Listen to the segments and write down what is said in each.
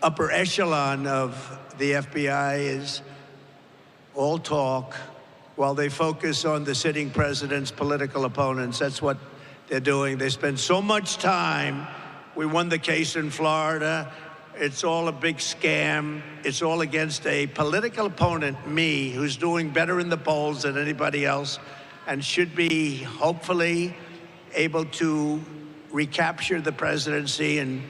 upper echelon of the FBI is all talk while they focus on the sitting president's political opponents. That's what they're doing. They spend so much time. We won the case in Florida. It's all a big scam. It's all against a political opponent, me, who's doing better in the polls than anybody else and should be hopefully able to recapture the presidency in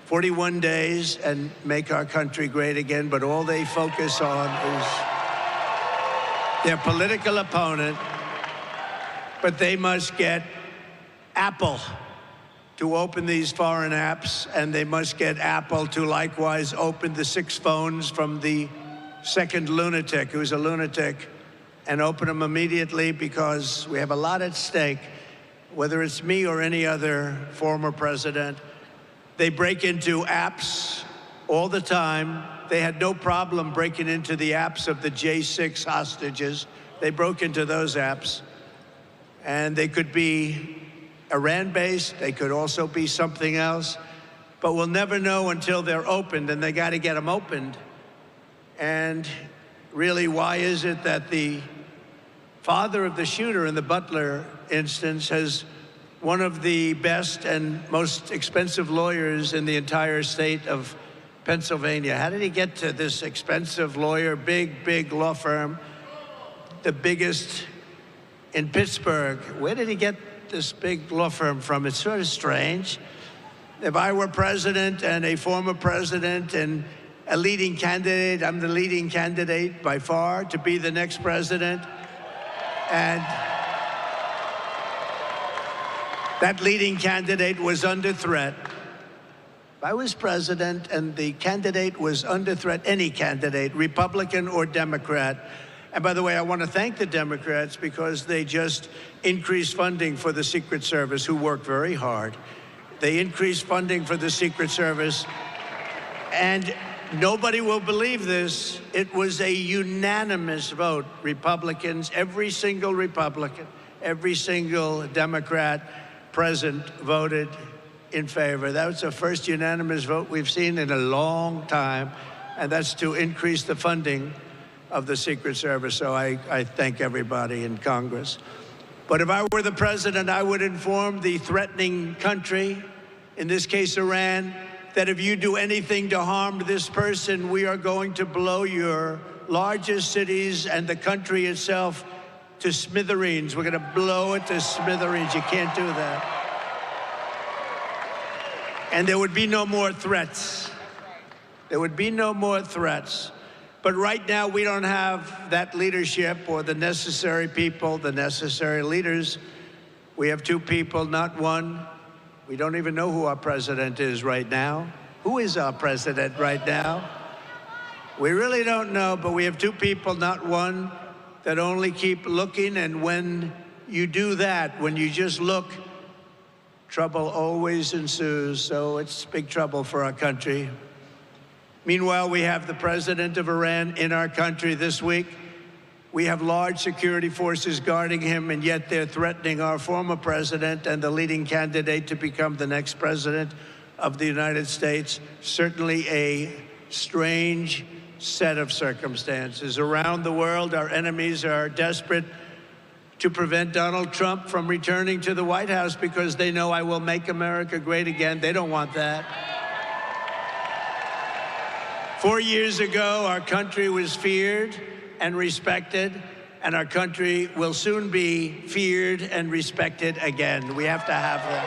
41 days and make our country great again. But all they focus on is their political opponent. But they must get Apple to open these foreign apps, and they must get Apple to likewise open the 6 phones from the second lunatic, who's a lunatic, and open them immediately, because we have a lot at stake. Whether it's me or any other former president, they break into apps all the time. They had no problem breaking into the apps of the J6 hostages. They broke into those apps, and they could be Iran-based, they could also be something else, but we'll never know until they're opened, and they got to get them opened. And really, why is it that the father of the shooter in the Butler instance has one of the best and most expensive lawyers in the entire state of Pennsylvania? How did he get to this expensive lawyer, big law firm, the biggest in Pittsburgh? Where did he get this big law firm from? It's sort of strange. If I were president and a former president and a leading candidate, I'm the leading candidate by far to be the next president, and that leading candidate was under threat. If I was president and the candidate was under threat, any candidate, Republican or Democrat, and by the way, I want to thank the Democrats because they just increased funding for the Secret Service, who worked very hard. They increased funding for the Secret Service, and nobody will believe this. It was a unanimous vote. Republicans, every single Republican, every single Democrat present voted in favor. That was the first unanimous vote we've seen in a long time, and that's to increase the funding of the Secret Service. So I thank everybody in Congress. But if I were the president, I would inform the threatening country, in this case Iran, that if you do anything to harm this person, we are going to blow your largest cities and the country itself to smithereens. We're going to blow it to smithereens. You can't do that. And there would be no more threats. There would be no more threats. But right now, we don't have that leadership or the necessary people, the necessary leaders. We have 2 people, not one. We don't even know who our president is right now. Who is our president right now? We really don't know, but we have 2 people, not one, that only keep looking. And when you do that, when you just look, trouble always ensues. So it's big trouble for our country. Meanwhile, we have the president of Iran in our country this week. We have large security forces guarding him, and yet they're threatening our former president and the leading candidate to become the next president of the United States. Certainly a strange set of circumstances. Around the world, our enemies are desperate to prevent Donald Trump from returning to the White House because they know I will make America great again. They don't want that. 4 years ago, our country was feared and respected, and our country will soon be feared and respected again. We have to have that.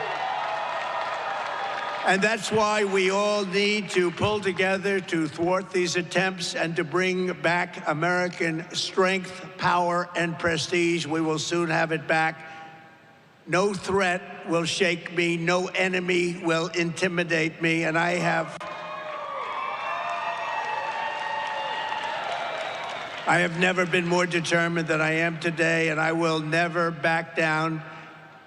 And that's why we all need to pull together to thwart these attempts and to bring back American strength, power, and prestige. We will soon have it back. No threat will shake me. No enemy will intimidate me. And I have never been more determined than I am today, and I will never back down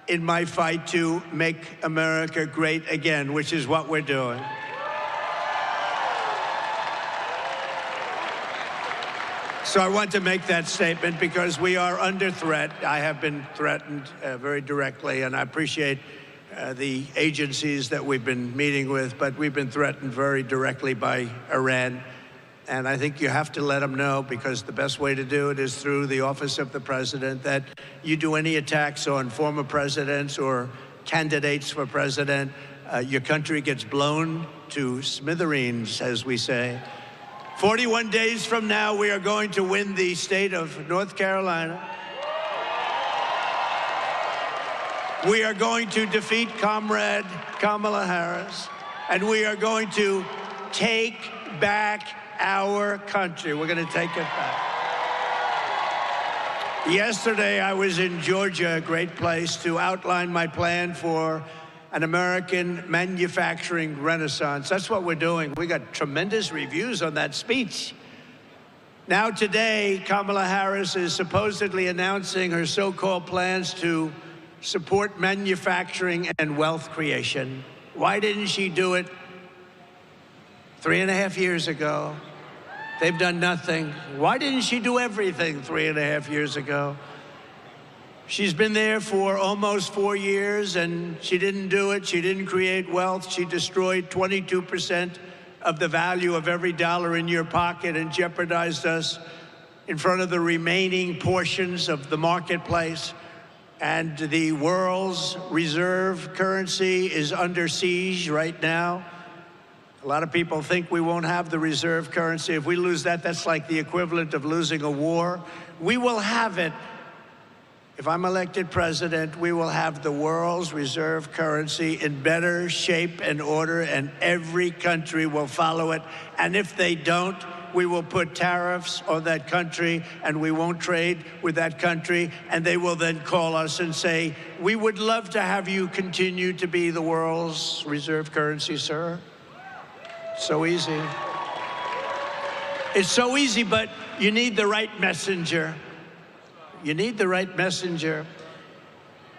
in my fight to make America great again, which is what we're doing. So I want to make that statement because we are under threat. I have been threatened very directly, and I appreciate the agencies that we've been meeting with, but we've been threatened very directly by Iran. And I think you have to let them know, because the best way to do it is through the office of the president, that you do any attacks on former presidents or candidates for president, your country gets blown to smithereens, as we say. 41 days from now, we are going to win the state of North Carolina. We are going to defeat Comrade Kamala Harris, and we are going to take back our country. We're going to take it back. Yesterday, I was in Georgia, a great place, to outline my plan for an American manufacturing renaissance. That's what we're doing. We got tremendous reviews on that speech. Now today, Kamala Harris is supposedly announcing her so-called plans to support manufacturing and wealth creation. Why didn't she do it 3.5 years ago? They've done nothing. Why didn't she do everything 3.5 years ago? She's been there for almost 4 years, and she didn't do it. She didn't create wealth. She destroyed 22% of the value of every dollar in your pocket and jeopardized us in front of the remaining portions of the marketplace. And the world's reserve currency is under siege right now. A lot of people think we won't have the reserve currency. If we lose that, that's like the equivalent of losing a war. We will have it. If I'm elected president, we will have the world's reserve currency in better shape and order, and every country will follow it. And if they don't, we will put tariffs on that country, and we won't trade with that country. And they will then call us and say, we would love to have you continue to be the world's reserve currency, sir. So easy. It's so easy, but you need the right messenger. You need the right messenger.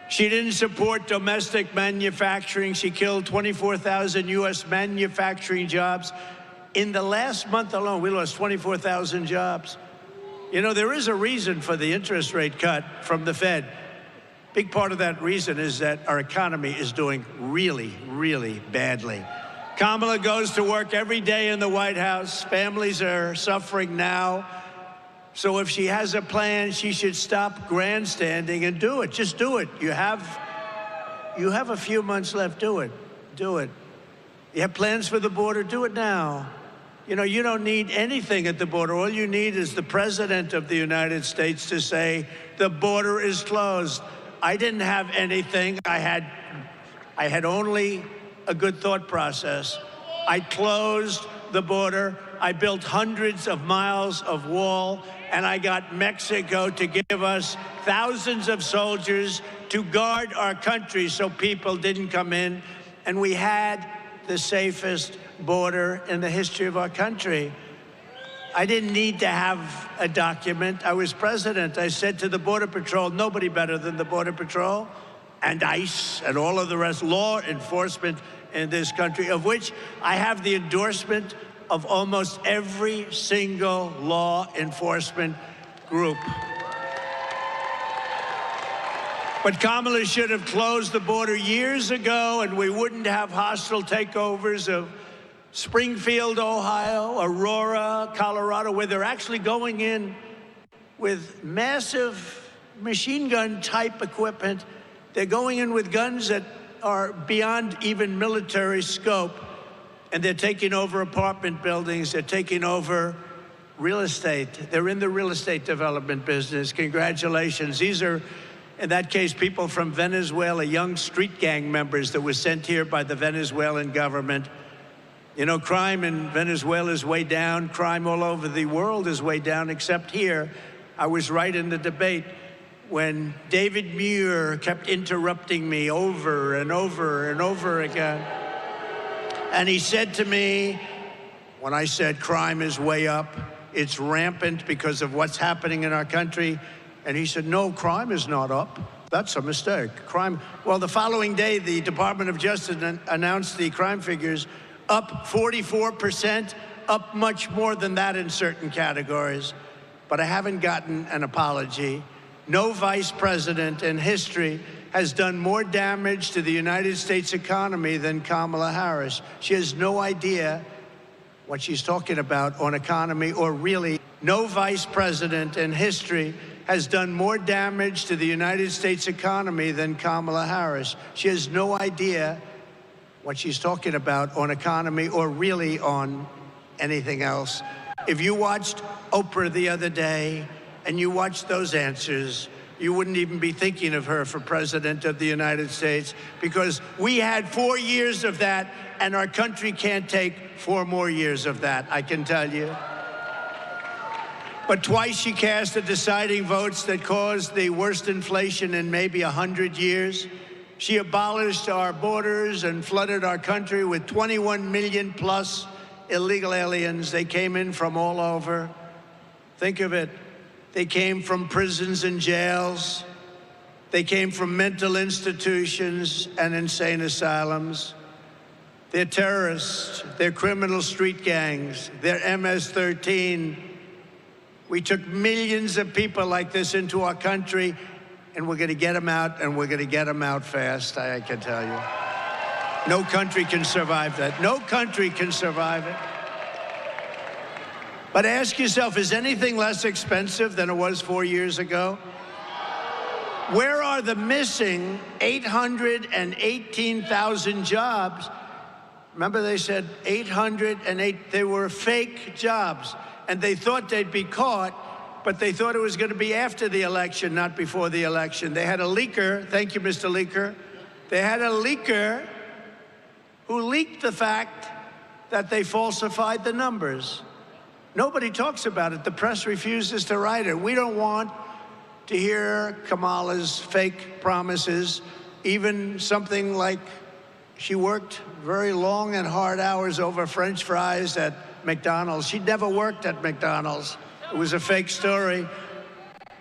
She didn't support domestic manufacturing. She killed 24,000 U.S. manufacturing jobs. In the last month alone, we lost 24,000 jobs. You know, there is a reason for the interest rate cut from the Fed. Big part of that reason is that our economy is doing really, really badly. Kamala goes to work every day in the White House. Families are suffering now. So if she has a plan, she should stop grandstanding and do it. Just do it. You have a few months left. Do it. Do it. You have plans for the border? Do it now. You know, you don't need anything at the border. All you need is the President of the United States to say, the border is closed. I didn't have anything. I had only a good thought process. I closed the border. I built hundreds of miles of wall, and I got Mexico to give us thousands of soldiers to guard our country so people didn't come in. And we had the safest border in the history of our country. I didn't need to have a document. I was president. I said to the Border Patrol, nobody better than the Border Patrol and ICE and all of the rest, law enforcement in this country, of which I have the endorsement of almost every single law enforcement group. But Kamala should have closed the border years ago, and we wouldn't have hostile takeovers of Springfield, Ohio, Aurora, Colorado, where they're actually going in with massive machine gun type equipment. They're going in with guns that are beyond even military scope, and they're taking over apartment buildings. They're taking over real estate. They're in the real estate development business. Congratulations. These are, in that case, people from Venezuela, young street gang members that were sent here by the Venezuelan government. You know, crime in Venezuela is way down. Crime all over the world is way down, except here. I was right in the debate when David Muir kept interrupting me over and over and over again. And he said to me, when I said crime is way up, it's rampant because of what's happening in our country. And he said, no, crime is not up. That's a mistake. Crime. Well, the following day, the Department of Justice announced the crime figures up 44%, up much more than that in certain categories. But I haven't gotten an apology. No vice president in history has done more damage to the United States economy than Kamala Harris. She has no idea what she's talking about on economy, or really, no vice president in history has done more damage to the United States economy than Kamala Harris. She has no idea what she's talking about on economy, or really on anything else. If you watched Oprah the other day and you watched those answers, you wouldn't even be thinking of her for president of the United States, because we had 4 years of that, and our country can't take 4 more years of that, I can tell you. But twice she cast the deciding votes that caused the worst inflation in maybe 100 years. She abolished our borders and flooded our country with 21 million plus illegal aliens. They came in from all over. Think of it. They came from prisons and jails. They came from mental institutions and insane asylums. They're terrorists. They're criminal street gangs. They're MS-13. We took millions of people like this into our country, and we're going to get them out, and we're going to get them out fast, I can tell you. No country can survive that. No country can survive it. But ask yourself, is anything less expensive than it was 4 years ago? Where are the missing 818,000 jobs? Remember, they said 808, they were fake jobs, and they thought they'd be caught, but they thought it was going to be after the election, not before the election. They had a leaker, thank you, Mr. Leaker. They had a leaker who leaked the fact that they falsified the numbers. Nobody talks about it. The press refuses to write it. We don't want to hear Kamala's fake promises, even something like she worked very long and hard hours over French fries at McDonald's. She never worked at McDonald's. It was a fake story.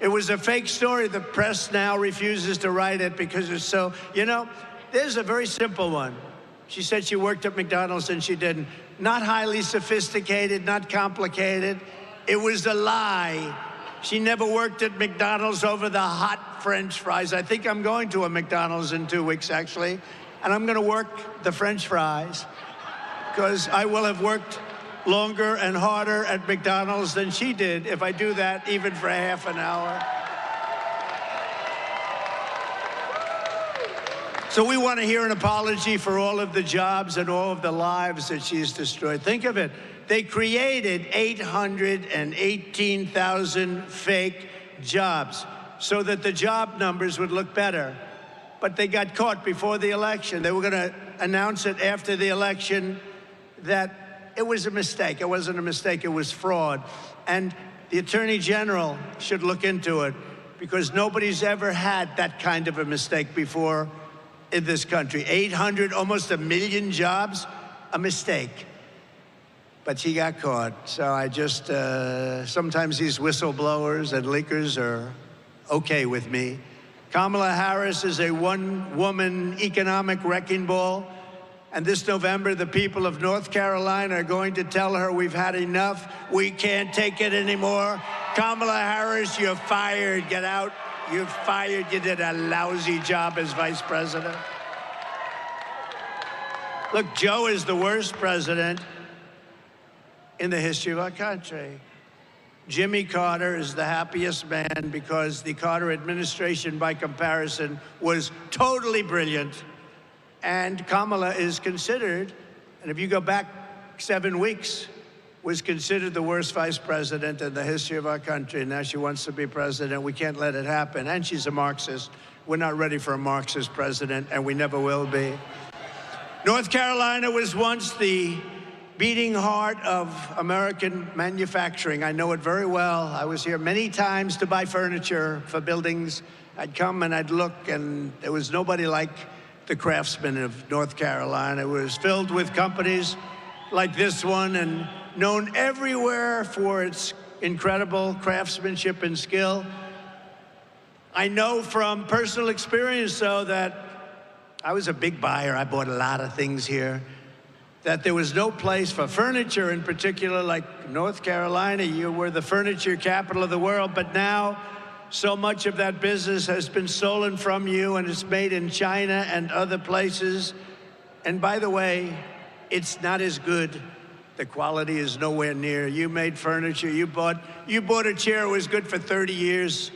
It was a fake story. The press now refuses to write it because it's so, you know, there's a very simple one. She said she worked at McDonald's and she didn't. Not highly sophisticated, not complicated. It was a lie. She never worked at McDonald's over the hot French fries. I think I'm going to a McDonald's in 2 weeks, actually, and I'm going to work the French fries, because I will have worked longer and harder at McDonald's than she did if I do that even for a half an hour. So we want to hear an apology for all of the jobs and all of the lives that she's destroyed. Think of it. They created 818,000 fake jobs so that the job numbers would look better. But they got caught before the election. They were going to announce it after the election that it was a mistake. It wasn't a mistake. It was fraud. And the Attorney General should look into it, because nobody's ever had that kind of a mistake before in this country. 800, almost 1 million jobs, a mistake. But she got caught. So I just, sometimes these whistleblowers and leakers are okay with me. Kamala Harris is a one-woman economic wrecking ball. And this November, the people of North Carolina are going to tell her we've had enough. We can't take it anymore. Kamala Harris, you're fired. Get out. You're fired. You did a lousy job as vice president. Look, Joe is the worst president in the history of our country. Jimmy Carter is the happiest man because the Carter administration, by comparison, was totally brilliant. And Kamala is considered, and if you go back 7 weeks, was considered the worst vice president in the history of our country. And now she wants to be president. We can't let it happen. And she's a Marxist. We're not ready for a Marxist president, and we never will be. North Carolina was once the beating heart of American manufacturing. I know it very well. I was here many times to buy furniture for buildings. I'd come and I'd look, and there was nobody like the Craftsman of North Carolina. It was filled with companies like this one, and known everywhere for its incredible craftsmanship and skill. I know from personal experience, though, that I was a big buyer. I bought a lot of things here. That there was no place for furniture in particular like North Carolina. You were the furniture capital of the world, but now so much of that business has been stolen from you, and it's made in China and other places. And by the way, it's not as good. The quality is nowhere near. You made furniture. You bought a chair. It was good for 30 years.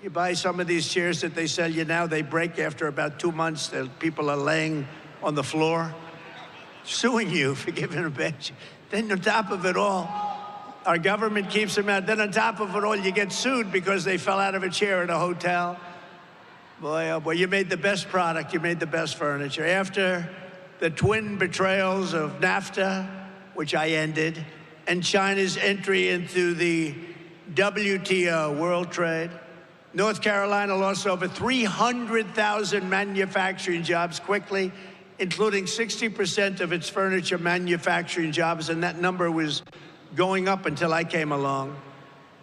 You buy some of these chairs that they sell you now, they break after about 2 months. People are laying on the floor, suing you for giving a bad chair. Then on top of it all, our government keeps them out. Then on top of it all, you get sued because they fell out of a chair at a hotel. Boy, oh boy, you made the best product. You made the best furniture. After the twin betrayals of NAFTA, which I ended, and China's entry into the WTO, World Trade, North Carolina lost over 300,000 manufacturing jobs quickly, including 60% of its furniture manufacturing jobs, and that number was going up until I came along.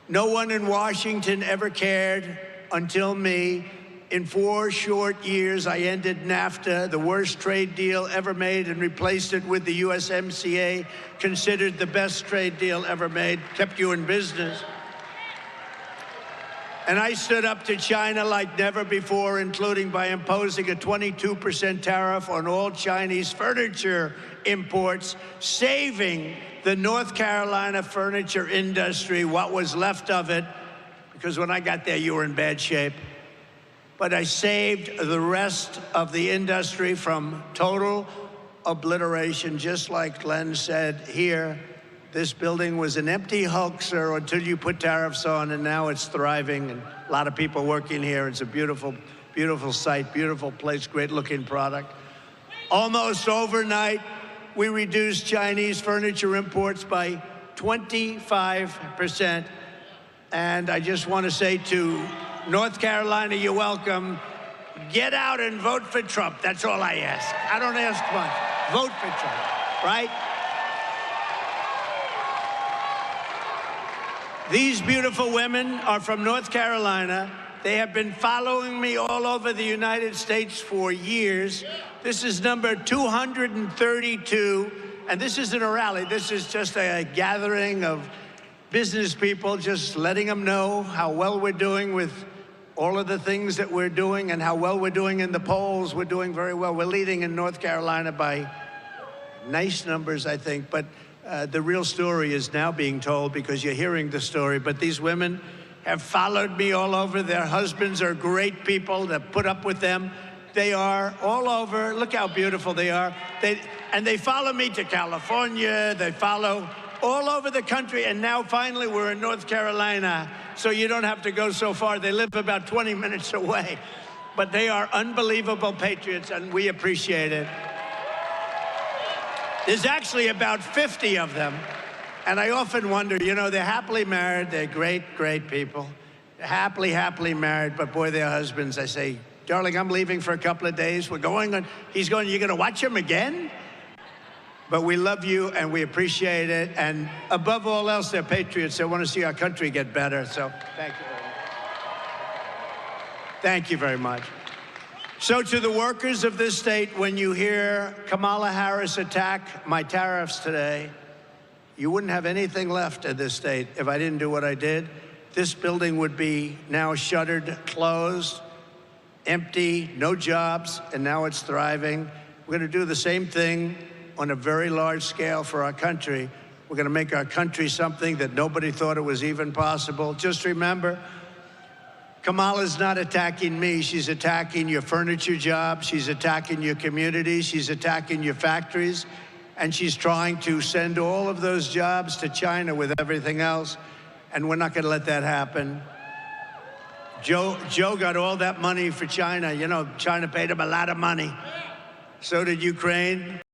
No one in Washington ever cared until me. In 4 short years, I ended NAFTA, the worst trade deal ever made, and replaced it with the USMCA, considered the best trade deal ever made, kept you in business. And I stood up to China like never before, including by imposing a 22% tariff on all Chinese furniture imports, saving the North Carolina furniture industry, what was left of it, because when I got there, you were in bad shape. But I saved the rest of the industry from total obliteration, just like Glenn said here. This building was an empty hoaxer until you put tariffs on, and now it's thriving, and a lot of people working here. It's a beautiful, beautiful site, beautiful place, great-looking product. Almost overnight, we reduced Chinese furniture imports by 25%. And I just want to say to North Carolina, you're welcome. Get out and vote for Trump. That's all I ask. I don't ask much. Vote for Trump, right? These beautiful women are from North Carolina. They have been following me all over the United States for years. This is number 232, and this isn't a rally. This is just a gathering of business people, just letting them know how well we're doing with all of the things that we're doing and how well we're doing in the polls. We're doing very well. We're leading in North Carolina by nice numbers, I think, but the real story is now being told because you're hearing the story. But these women have followed me all over. Their husbands are great people that put up with them. They are all over. Look how beautiful they are. And they follow me to California. They follow all over the country. And now finally we're in North Carolina, so you don't have to go so far. They live about 20 minutes away. But they are unbelievable patriots, and we appreciate it. There's actually about 50 of them. And I often wonder, you know, they're happily married. They're great, great people. They're happily married. But boy, their husbands, I say, darling, I'm leaving for a couple of days. We're going on. He's going, you're going to watch him again? But we love you and we appreciate it. And above all else, they're patriots. They want to see our country get better. So thank you very much. Thank you very much. So to the workers of this state, when you hear Kamala Harris attack my tariffs today, you wouldn't have anything left in this state if I didn't do what I did. This building would be now shuttered, closed, empty, no jobs, and now it's thriving. We're going to do the same thing on a very large scale for our country. We're going to make our country something that nobody thought it was even possible. Just remember, Kamala's not attacking me. She's attacking your furniture jobs. She's attacking your communities. She's attacking your factories. And she's trying to send all of those jobs to China with everything else. And we're not going to let that happen. Joe got all that money for China. You know, China paid him a lot of money. So did Ukraine.